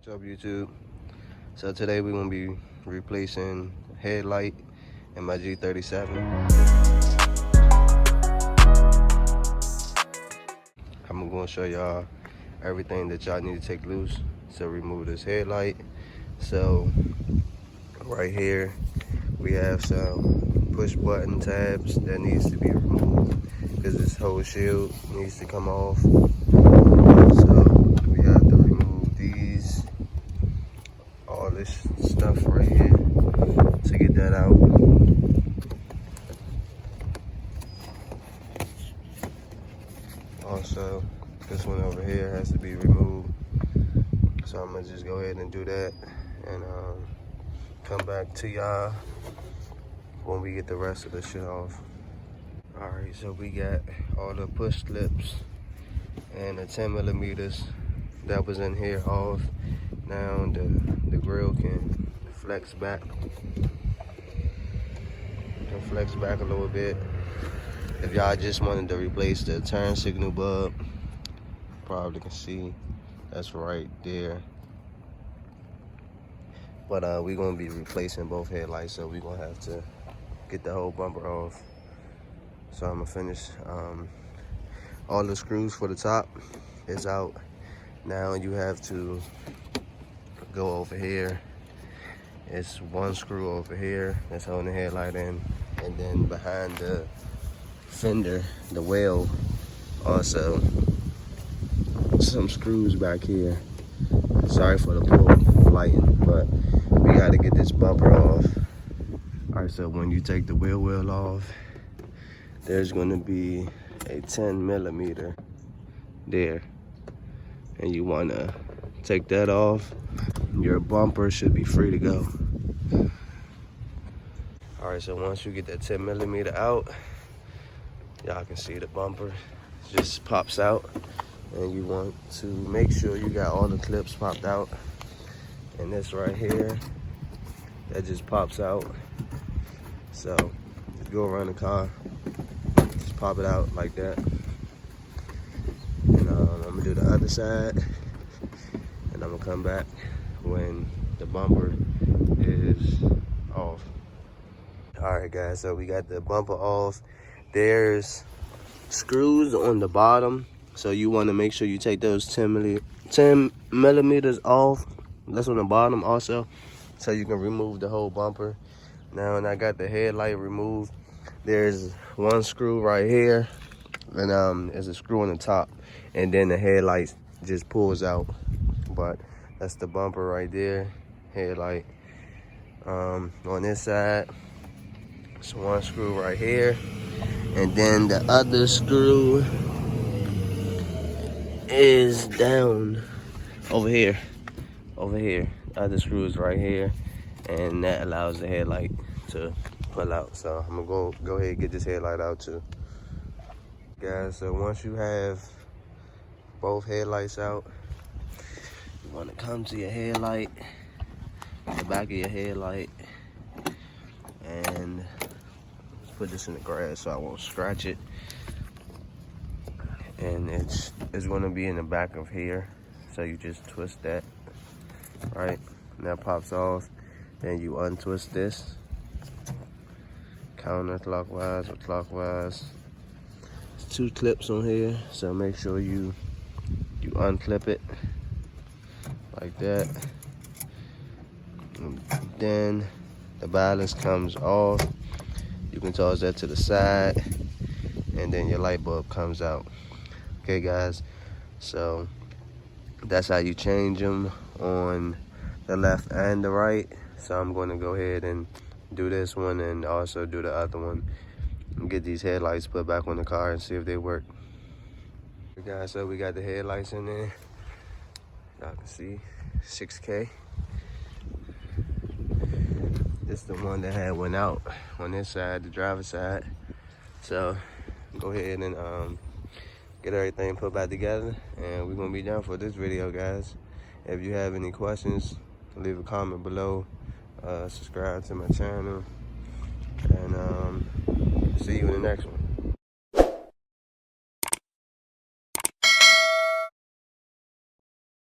What's up, YouTube? So today we're gonna be replacing headlight in my G37. I'm gonna show y'all everything that y'all need to take loose to remove this headlight. So right here we have some push button tabs that needs to be removed because this whole shield needs to come off. So we have to remove these, all this stuff right here to get that out. Also, this one over here has to be removed. So I'm gonna just go ahead and do that and come back to y'all when we get the rest of the shit off. Alright, so we got all the push clips and the 10 millimeters that was in here off. Now the grill can flex back. A little bit. If y'all just wanted to replace the turn signal bulb, probably can see that's right there. But we're gonna be replacing both headlights, so we're gonna have to get the whole bumper off. So I'm gonna finish all the screws for the top is out. Now you have to go over here. It's one screw over here that's holding the headlight in, and then behind the fender, the wheel, also some screws back here. Sorry for the poor lighting, but we got to get this bumper off. All right, so when you take the wheel off, there's going to be a 10 millimeter there, and you want to take that off. Your bumper should be free to go. All right, so once you get that 10 millimeter out, y'all can see the bumper just pops out, and you want to make sure you got all the clips popped out. And this right here, that just pops out. So just go around the car, just pop it out like that. And I'm gonna do the other side, and I'm gonna come back when the bumper is off. All right, guys, so we got the bumper off. There's screws on the bottom, so you want to make sure you take those 10 millimeters off. That's on the bottom also, so you can remove the whole bumper. Now, and I got the headlight removed. There's one screw right here, and there's a screw on the top, and then the headlight just pulls out. But that's the bumper right there, headlight. On this side, it's one screw right here, and then the other screw is down over here. The other screw is right here, and that allows the headlight to pull out. So I'm gonna go ahead and get this headlight out too. Guys, so once you have both headlights out, you wanna come to your headlight, the back of your headlight, and put this in the grass so I won't scratch it. And it's gonna be in the back of here. So you just twist that, right? And that pops off. Then you untwist this, counterclockwise or clockwise. There's 2 clips on here, so make sure you unclip it like that. And then the balance comes off. You can toss that to the side, and then your light bulb comes out. Okay, guys, so that's how you change them on the left and the right. So I'm going to go ahead and do this one and also do the other one and get these headlights put back on the car and see if they work. Okay, guys, so we got the headlights in there. Y'all can see 6K. This is the one that had went out on this side, the driver's side. So go ahead and get everything put back together, and we're gonna be done for this video, guys. If you have any questions, leave a comment below, subscribe to my channel, and see you in the next one.